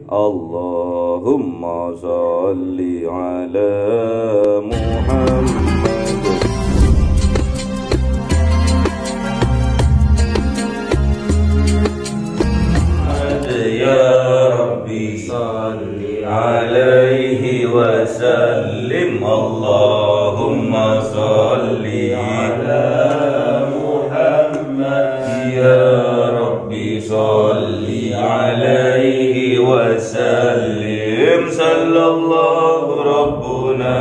Allahumma salli ala Muhammad. Ya Rabbi salli alaihi wa sallim. Allahumma salli ala Muhammad. Ya Rabbi salli alaihi wa sallim. Sallallahu Rabbuna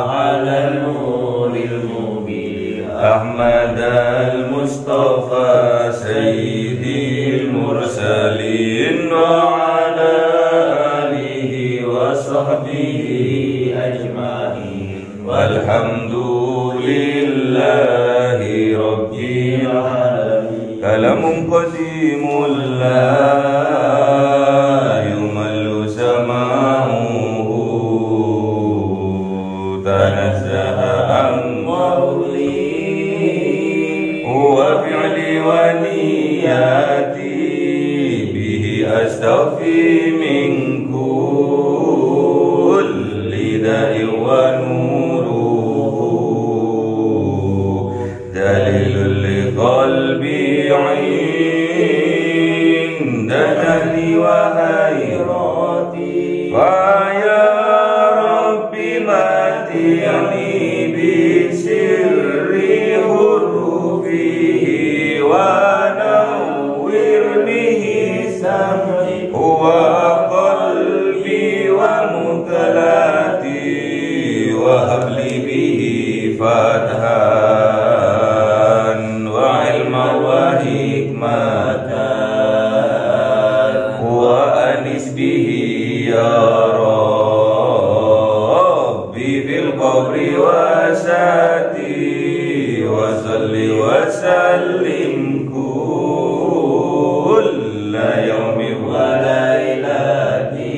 ala nuril mubin Ahmad al-Mustafa Sayyidil Mursalin wa ala alihi wa sahbihi ajma'in walhamdulillahi rabbil alamin. Kalamun qadimul la yumallu sama'uhu tanazzaha an qawli wa fi'li wa niyati bihi astaghfi min kulli da'i wa nuruhu dalilul li qalbi 'inda jahli wa hayrati. Fa ya Rabbi matini bi sirri hurufihi wa nawwir bihi sam'i wa qalbi wa mutalati wa habli bihi fathan wa ilma wa hikmatan wa anis bihi ya Rabbi fil qabri wa sati wa salli wa sallim kulla yawmin wa lailati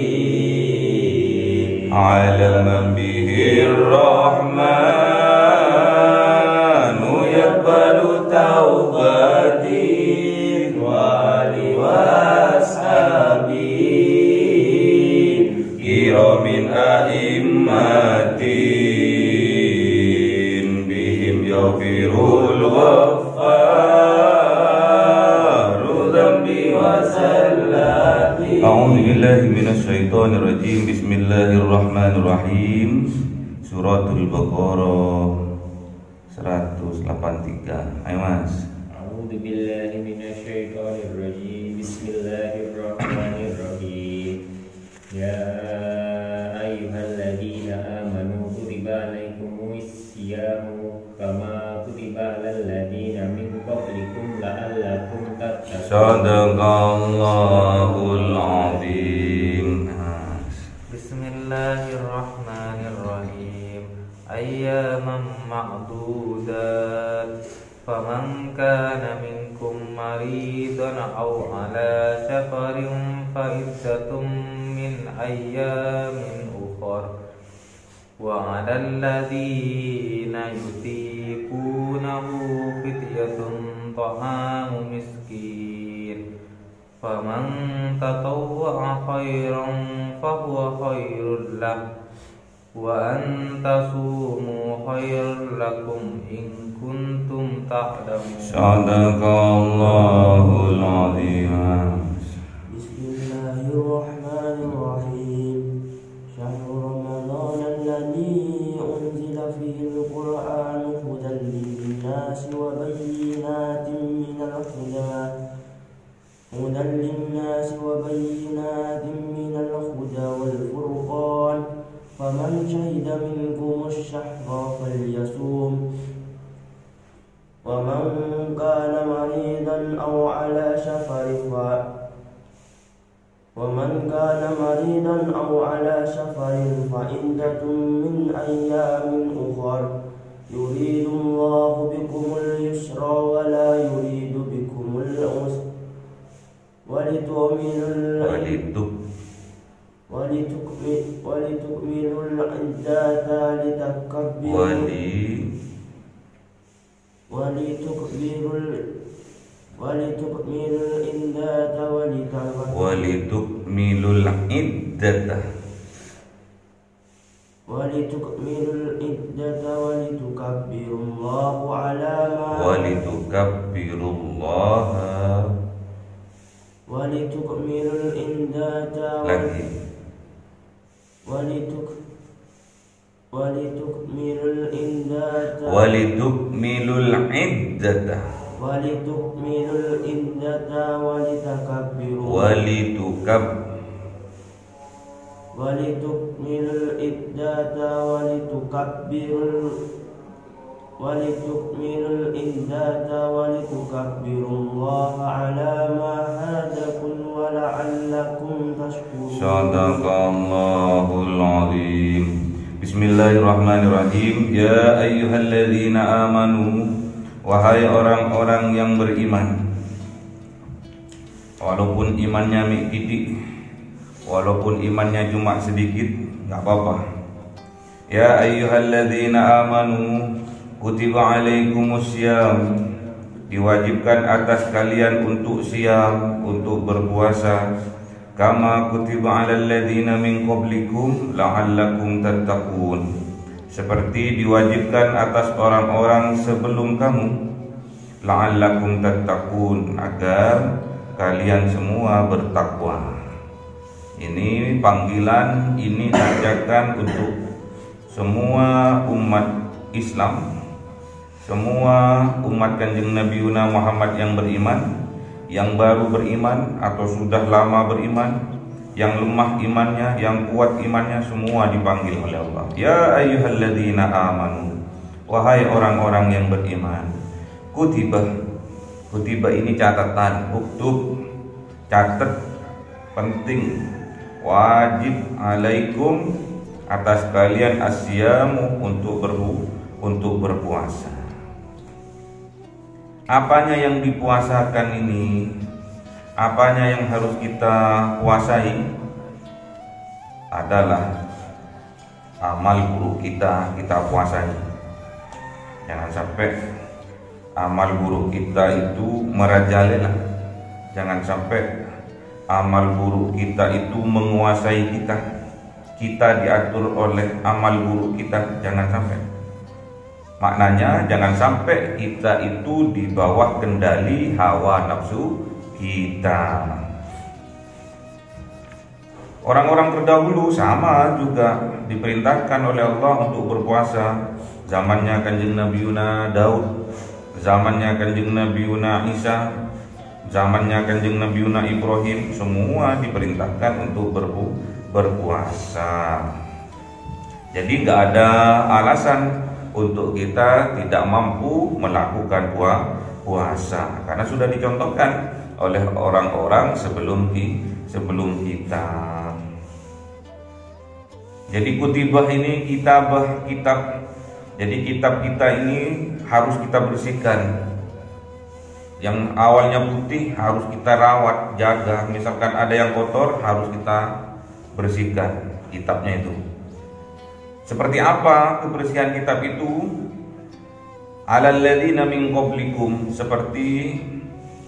ala man bihi ar-rahmanu yaqbalu tawbati wa ali wa ashabi kiramin a'immatin bihim yaghfirul ghaffaru dhanbi wa sallati. A'udzu billahi minasy syaithanir rajim. Bismillahirrahmanirrahim. Suratul Baqarah 183. Ayo Mas. A'udzu billahi minasy syaithanir rajim. Bismillahirrahmanirrahim. Ya ayyuhalladzina amanu kutiba alaikumus syiyamu kama kutiba alal ladzina min qablikum la'allakum tattaqun. Sadaqallahul azim. Bismillahirrahmanirrahim. Ayyaman ma'dudat. Faman kana minkum maridan aw ala safarin fa iddatun min ayyamin ukhra. Wa 'alal ladzina yutiqunahu fidyatun ta'amu miskin. Faman tatawwa'a khairan fahuwa khairul lahu wa an tasumu khairul lakum in kuntum ta'lamun. Sadaqallahul azim. Bismillahirrahmanirrahim. Syahrul Ramadan alladzi unzila fihi al-Qur'an hudan lin-nasi wa bayyinatin minal huda wal furqan. Faman syahida minkum ash-shahra falyasum. Wa man kana maridan aw ala safarin fa iddatun min ayyamin ukhra. Yuridu Allahu bikumul yusra wa la yuridu bikumul usra walitukmilul iddata litakbirul walitukmilul indata Walitukmilul iddata. Walitukmilul iddata walitukabbirullaha ala ma Walitukabbirullaha. walitukmilul iddata Lagi. walitukmilul iddata Walitukmilul iddata. walitukmilul iddata walitukabbiru walitukmilul iddata walitukmilul iddata walitukabbirullaha ala ma hadakum wa la'allakum tashkurun. Shadaqallahul azim. Bismillahirrahmanirrahim. Ya ayyuhalladzina amanu, wahai orang-orang yang beriman. Walaupun imannya titik, walaupun imannya cuma sedikit, nggak apa-apa. Ya ayyuhalladzina amanu, kutiba alaikumussyam, diwajibkan atas kalian untuk siam, untuk berpuasa. Kama kutiba alal ladzina min qablikum la'allakum tattaqun, seperti diwajibkan atas orang-orang sebelum kamu, la'allakum tattaqun, agar kalian semua bertakwa. Ini panggilan, ini ajakan untuk semua umat Islam, semua umat Kanjeng Nabi Muhammad yang beriman, yang baru beriman atau sudah lama beriman, yang lemah imannya, yang kuat imannya, semua dipanggil oleh Allah. Ya ayyuhalladzina amanu, wahai orang-orang yang beriman. Kutiba ini catatan, uktub, catat, penting, wajib alaikum, atas kalian asyamu, untuk berpuasa. Apanya yang dipuasakan ini? Apanya yang harus kita puasai? Adalah amal buruk kita puasai. Jangan sampai amal buruk kita itu merajalela. Jangan sampai amal buruk kita itu menguasai kita. Kita diatur oleh amal buruk kita. Jangan sampai. Maknanya jangan sampai kita itu di bawah kendali hawa nafsu kita. Orang-orang terdahulu sama juga diperintahkan oleh Allah untuk berpuasa. Zamannya Kanjeng Nabi Daud, zamannya Kanjeng Nabi Isa, zamannya Kanjeng Nabi Ibrahim, semua diperintahkan untuk berpuasa. Jadi nggak ada alasan untuk kita tidak mampu melakukan puasa, karena sudah dicontohkan oleh orang-orang sebelum kita. Jadi kutibah ini kitab. Jadi kitab kita ini harus kita bersihkan. Yang awalnya putih harus kita rawat, jaga. Misalkan ada yang kotor, harus kita bersihkan kitabnya itu. Seperti apa kebersihan kitab itu? Alal ladzina min qablikum, seperti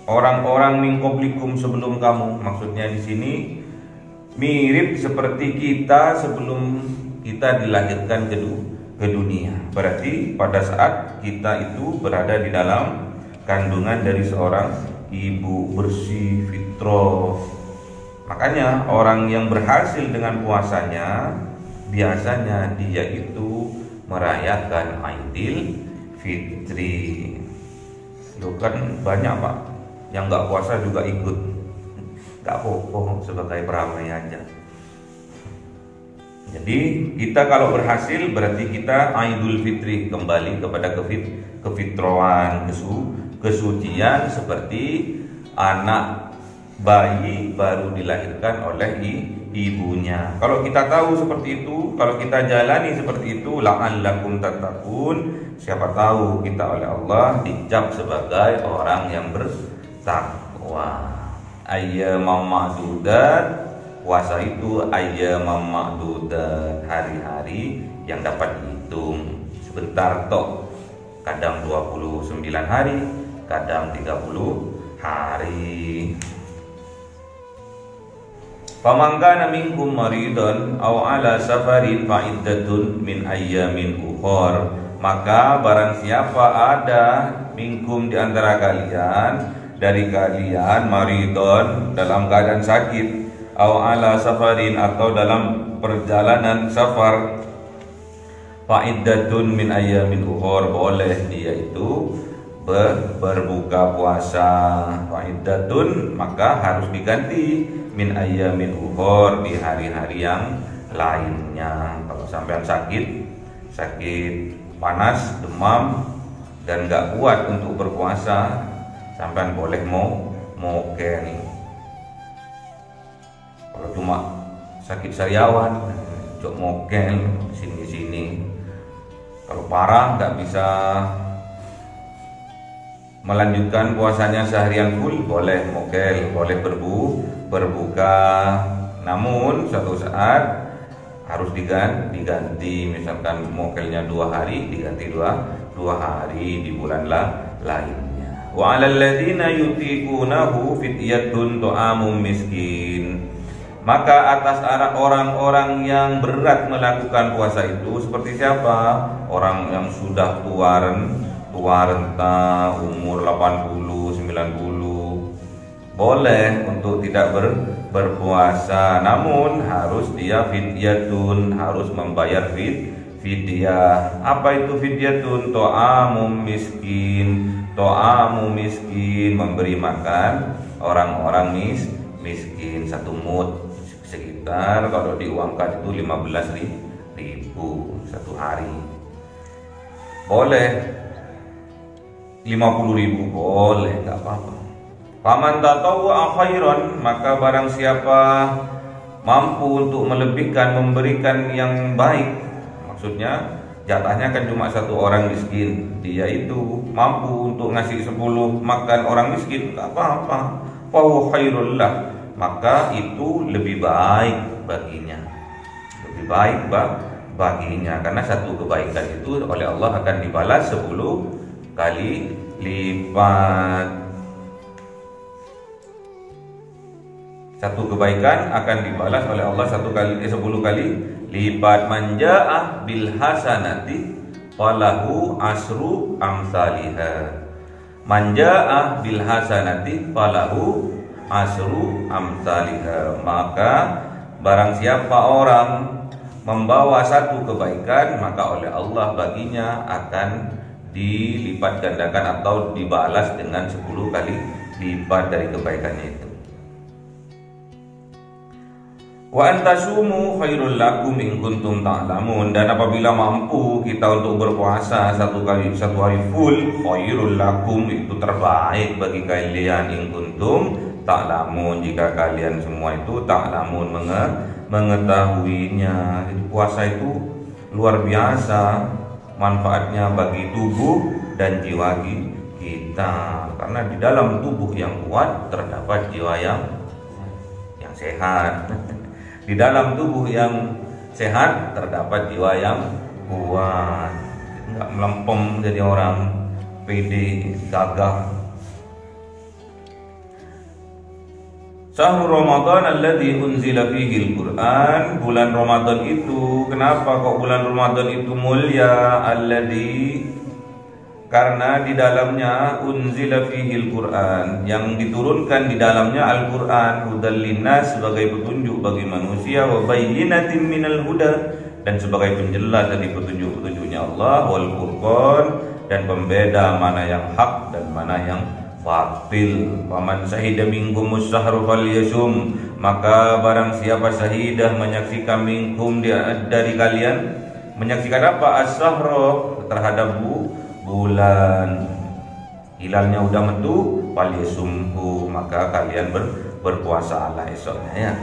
orang-orang min qablikum sebelum kamu. Maksudnya di sini mirip seperti kita sebelum kita dilahirkan ke dunia. Berarti pada saat kita itu berada di dalam kandungan dari seorang ibu, bersih, fitrah. Makanya orang yang berhasil dengan puasanya, biasanya dia itu merayakan Aidil Fitri. Loh kan banyak Pak yang nggak puasa juga ikut, nggak apa-apa, sebagai peramai aja. Jadi kita kalau berhasil berarti kita Aidul Fitri, kembali kepada kefitrawan, kesucian, seperti anak bayi baru dilahirkan oleh ibunya. Kalau kita tahu seperti itu, kalau kita jalani seperti itu, la'allakum tattaqun, siapa tahu kita oleh Allah dicap sebagai orang yang bertakwa. Ayyamam ma'dudat, puasa itu ayyamam ma'dudat, hari-hari yang dapat dihitung. Sebentar tok, kadang 29 hari, kadang 30 hari. Faman kana minkum maridun aw ala safarin fa iddatun min ayyamin ukhra. Maka barang siapa ada minkum di antara kalian, dari kalian, maridun dalam keadaan sakit, aw ala safarin atau dalam perjalanan safar, fa iddatun min ayyamin ukhra, boleh dia itu berbuka puasa. Fa iddatun maka harus diganti min ayyamin ukhra, di hari-hari yang lainnya. Kalau sampean sakit panas, demam dan nggak kuat untuk berpuasa, sampean boleh mokel. Kalau cuma sakit sariawan, cok mokel sini. Kalau parah nggak bisa melanjutkan puasanya seharian full, boleh mokel, boleh berbuka. Namun suatu saat harus diganti, misalkan mokelnya 2 hari, diganti 2 hari di bulan lainnya. Wa 'alal ladzina yutiqunahu fidyatun ta'amum miskin. Maka atas orang-orang yang berat melakukan puasa itu seperti siapa? Orang yang sudah tua renta, umur 80, 90, boleh untuk tidak berpuasa, namun harus dia fidyatun, harus membayar fidyah. Apa itu fidyatun? Ta'amum miskin, memberi makan orang-orang miskin, 1 mud, sekitar kalau diuangkan itu 15.000 satu hari. Boleh 50.000, boleh, nggak apa-apa. Faman tatawwa khairan, maka barang siapa mampu untuk melebihkan, memberikan yang baik, maksudnya jatahnya kan cuma 1 orang miskin, dia itu mampu untuk ngasih 10 makan orang miskin, nggak apa-apa. Fa huwa khairul lah, maka itu lebih baik baginya, baginya, karena 1 kebaikan itu oleh Allah akan dibalas 10 kali lipat. 1 kebaikan akan dibalas oleh Allah 10 kali lipat. Manja'ah bil hasanati falahu asru amsalihha. Manja'ah bil hasanati falahu asru amsalihha. Maka barang siapa orang membawa 1 kebaikan, maka oleh Allah baginya akan dilipat gandakan atau dibalas dengan 10 kali lipat dari kebaikannya itu. Wa antasumu khairul lakum in kuntum ta'lamun. Dan apabila mampu kita untuk berpuasa 1 hari full, khairul lakum, itu terbaik bagi kalian, in kuntum ta'lamun, jika kalian semua itu ta'lamun, mengetahuinya. Jadi puasa itu luar biasa manfaatnya bagi tubuh dan jiwa kita, karena di dalam tubuh yang kuat terdapat jiwa yang sehat. Di dalam tubuh yang sehat terdapat jiwa yang kuat, nggak melempem jadi orang pede, gagah. Syahrul Ramadan alladzi unzila fihi al-Qur'an. Bulan Ramadan itu, kenapa kok bulan Ramadan itu mulia? Alladzi, karena di dalamnya unzila fihil Quran, yang diturunkan di dalamnya Al-Quran, hudal linnas, sebagai petunjuk bagi manusia, wa bayyinatin minal huda, dan sebagai penjelas dari petunjuk-petunjuknya Allah, wal furqan, dan pembeda mana yang hak dan mana yang batil. Faman syahida minkumus syahru falyasum, maka barang siapa syahidah, menyaksikan minkum, dari kalian, menyaksikan apa? As-syahra, terhadap bulan, hilalnya udah metu, falyasumhu, maka kalian berpuasa Allah esoknya ya.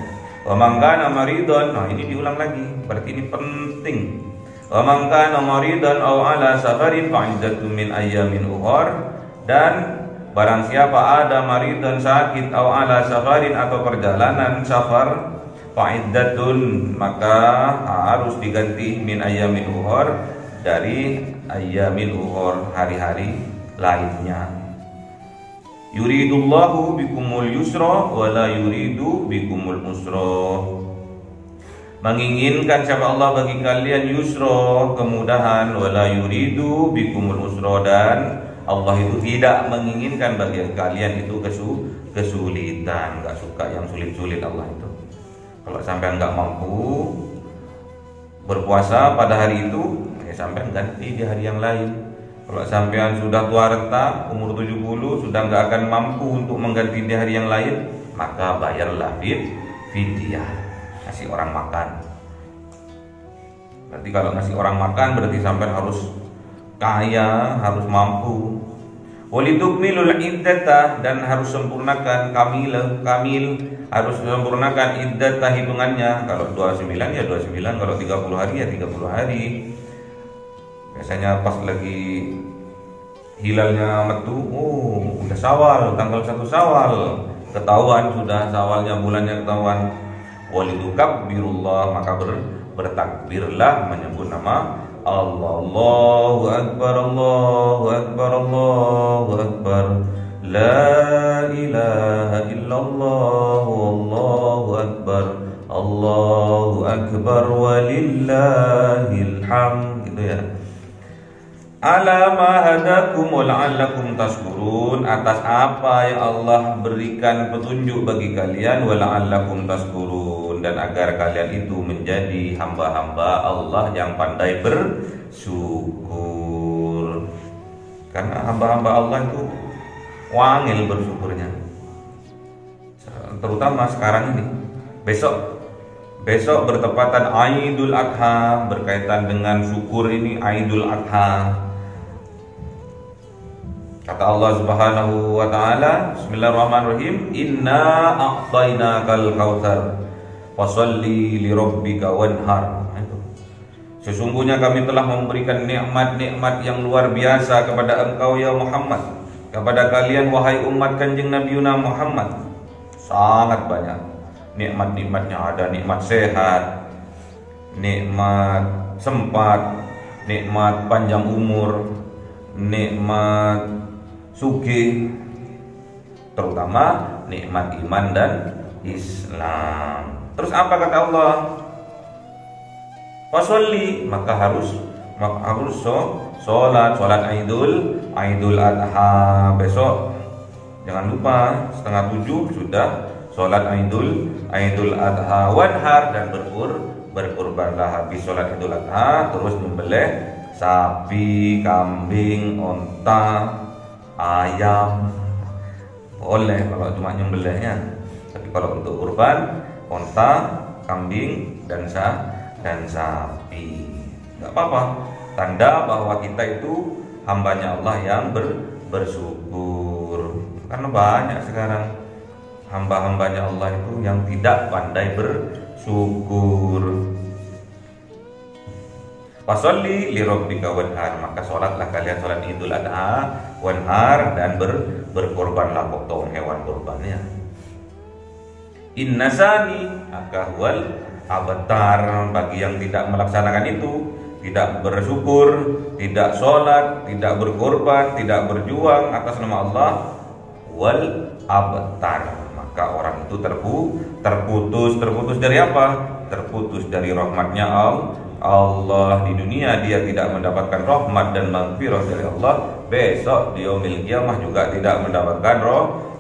Wa man kana maridun, nah ini diulang lagi, berarti ini penting. Wa man kana maridun aw ala safarin fa iddatun min ayyamin ukhra. Dan barang siapa ada maridun, sakit, aw ala safarin, atau perjalanan safar, fa iddatun, maka harus diganti min ayyamin ukhra, dari ayyamin ukhra, hari-hari lainnya. Yuridullahu bikumul yusra wa la yuridu bikumul usra. Menginginkan siapa Allah bagi kalian yusra, kemudahan, wala yuridu bikumul usra, dan Allah itu tidak menginginkan bagi kalian itu kesulitan, enggak suka yang sulit-sulit Allah itu. Kalau sampai enggak mampu berpuasa pada hari itu, ya sampai ganti di hari yang lain. Kalau sampean sudah tua renta, umur 70, sudah enggak akan mampu untuk mengganti di hari yang lain, maka bayarlah fidyah, kasih orang makan. Berarti kalau ngasih orang makan berarti sampean harus kaya, harus mampu. Walitukmilul iddata, dan harus sempurnakan kamil, harus sempurnakan iddata hitungannya. Kalau 29 ya 29, kalau 30 hari ya 30 hari. Biasanya pas lagi hilalnya metu, udah Syawal, tanggal 1 Syawal, ketahuan sudah Syawalnya, bulannya ketahuan. Walitukabbirullah, maka bertakbirlah menyebut nama Allah. Allahu Akbar, Allahu Akbar, Allahu Akbar. La ilaha illallah, Allahu Akbar, Allahu Akbar, walillahil hamd. Gitu ya. Ala ma hadakum wa la'allakum tashkurun, atas apa yang Allah berikan petunjuk bagi kalian, wa la'allakum tashkurun, dan agar kalian itu menjadi hamba-hamba Allah yang pandai bersyukur. Karena hamba-hamba Allah itu wangil bersyukurnya, terutama sekarang ini. Besok bertepatan Aidul Adha, berkaitan dengan syukur ini Aidul Adha. Kata Allah Subhanahu wa taala, Bismillahirrahmanirrahim, Inna a'tainakal kautsar fasholli lirabbika wanhar. Sesungguhnya kami telah memberikan nikmat-nikmat yang luar biasa kepada engkau ya Muhammad, kepada kalian wahai umat Kanjeng Nabi Muhammad. Sangat banyak nikmat-nikmatnya, ada nikmat sehat, nikmat sempat, nikmat panjang umur, nikmat sugih, terutama nikmat iman dan Islam. Terus apa kata Allah? Fasholli, maka harus sholat Aidul Adha besok. Jangan lupa 6:30 sudah sholat Aidul Adha. Wanhar, dan berkurbanlah habis sholat Idul Adha, terus nyembelih sapi, kambing, onta, ayam. Boleh kalau cuma nyembelihnya. Tapi kalau untuk kurban, onta, kambing, dan sapi, nggak apa-apa. Tanda bahwa kita itu hambanya Allah yang bersyukur. Karena banyak sekarang hamba-hambanya Allah itu yang tidak pandai bersyukur. Fasholli lirabbika wanhar, maka sholatlah kalian sholat Idul Adha, wanhar, dan berkorbanlah, potong hewan korbannya. Inna sani akahwal abtar, bagi yang tidak melaksanakan itu, tidak bersyukur, tidak sholat, tidak berkorban, tidak berjuang atas nama Allah, wal abtar, maka orang itu terputus dari apa? Terputus dari rahmatnya Allah. Di dunia dia tidak mendapatkan rahmat dan maghfirah dari Allah, besok di yaumil qiyamah juga tidak mendapatkan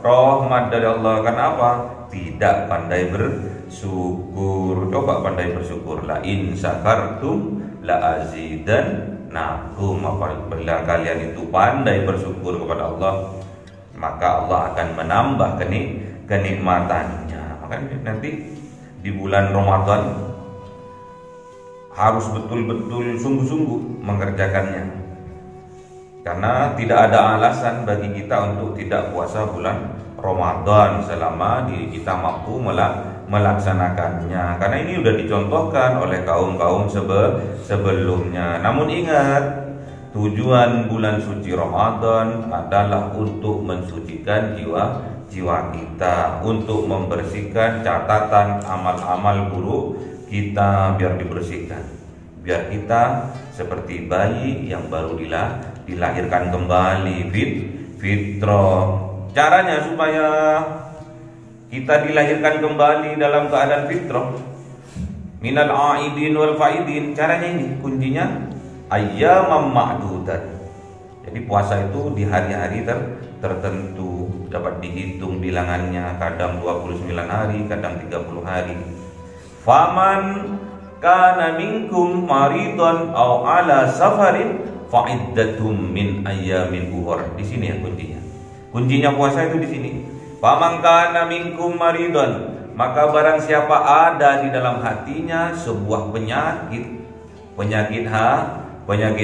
rahmat dari Allah. Kenapa? Tidak pandai bersyukur. Coba pandai bersyukur. La in syakartum la azidannakum. Apabila kalian itu pandai bersyukur kepada Allah, maka Allah akan menambah kenikmatannya. Makanya nanti di bulan Ramadan harus betul-betul sungguh-sungguh mengerjakannya, karena tidak ada alasan bagi kita untuk tidak puasa bulan Ramadan selama diri kita mampu melaksanakannya, karena ini sudah dicontohkan oleh kaum-kaum sebelumnya. Namun ingat, tujuan bulan suci Ramadan adalah untuk mensucikan jiwa kita, untuk membersihkan catatan amal-amal buruk kita biar dibersihkan, biar kita seperti bayi yang baru dilahirkan kembali, fitrah, Caranya supaya kita dilahirkan kembali dalam keadaan fitrah, minal aidin wal faidin. Caranya ini, kuncinya ayyamam ma'dudat. Jadi puasa itu di hari-hari tertentu, dapat dihitung bilangannya, kadang 29 hari, kadang 30 hari. Faman kana minkum maridun aw ala safarin fa'iddatum min ayyamin ukhra. Di sini ya kuncinya. Kuncinya puasa itu di sini. Faman kana minkum maridun, maka barang siapa ada di dalam hatinya sebuah penyakit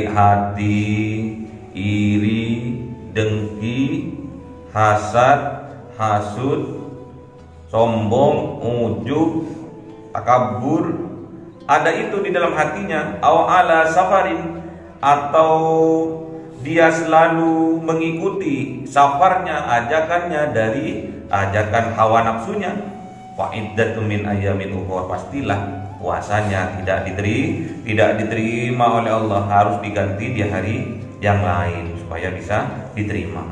hati, iri, dengki, hasad, hasud, sombong, ujub, takabur, ada itu di dalam hatinya, aw ala safarin, atau dia selalu mengikuti safarnya, ajakannya dari ajakan hawa nafsunya, fa'iddatun min ayyamin ukhra, pastilah puasanya tidak diterima oleh Allah, harus diganti di hari yang lain supaya bisa diterima.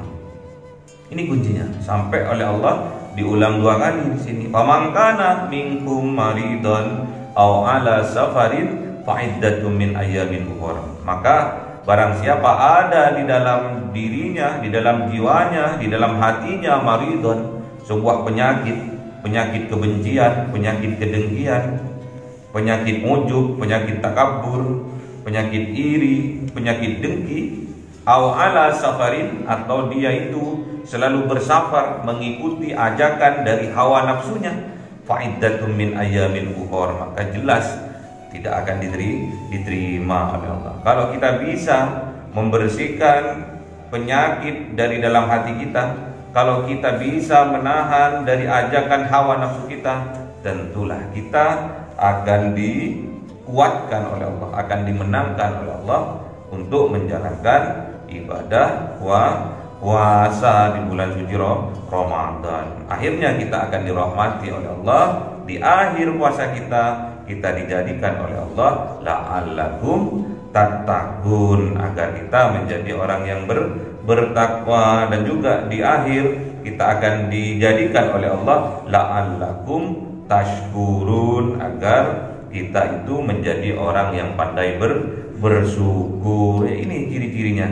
Ini kuncinya, sampai oleh Allah diulang 2 kali di sini. Faman kana minkum maridun aw ala safarin fa'iddatun min ayyamin ukhra. Maka barang siapa ada di dalam dirinya, di dalam jiwanya, di dalam hatinya maridun, sebuah penyakit kebencian, penyakit kedengkian, penyakit ujub, penyakit takabur, penyakit iri, penyakit dengki, aw ala safarin, atau dia itu selalu bersafar mengikuti ajakan dari hawa nafsunya, fa'iddatun min ayyamin ukhra, maka jelas tidak akan diterima oleh Allah. Kalau kita bisa membersihkan penyakit dari dalam hati kita, kalau kita bisa menahan dari ajakan hawa nafsu kita, tentulah kita akan dikuatkan oleh Allah, akan dimenangkan oleh Allah untuk menjalankan ibadah puasa di bulan suci Ramadan. Akhirnya kita akan dirahmati oleh Allah. Di akhir puasa kita dijadikan oleh Allah la'allakum tattaqun, agar kita menjadi orang yang bertakwa. Dan juga di akhir kita akan dijadikan oleh Allah la'allakum tashkurun, agar kita itu menjadi orang yang pandai bersyukur. Ini ciri-cirinya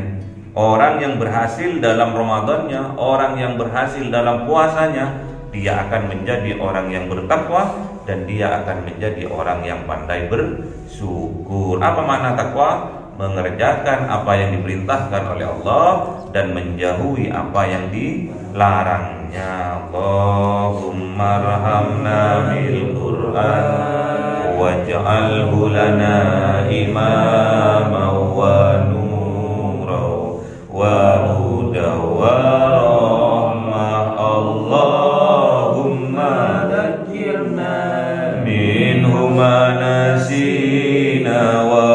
orang yang berhasil dalam Ramadannya, orang yang berhasil dalam puasanya, dia akan menjadi orang yang bertakwa dan dia akan menjadi orang yang pandai bersyukur. Apa makna takwa? Mengerjakan apa yang diperintahkan oleh Allah dan menjauhi apa yang dilarangnya. Allahumma arhamna bil Qur'an waj'alhu lana imama wa nura wa huda wa rahmah. Allahumma dhakkirna minhu ma nasina wa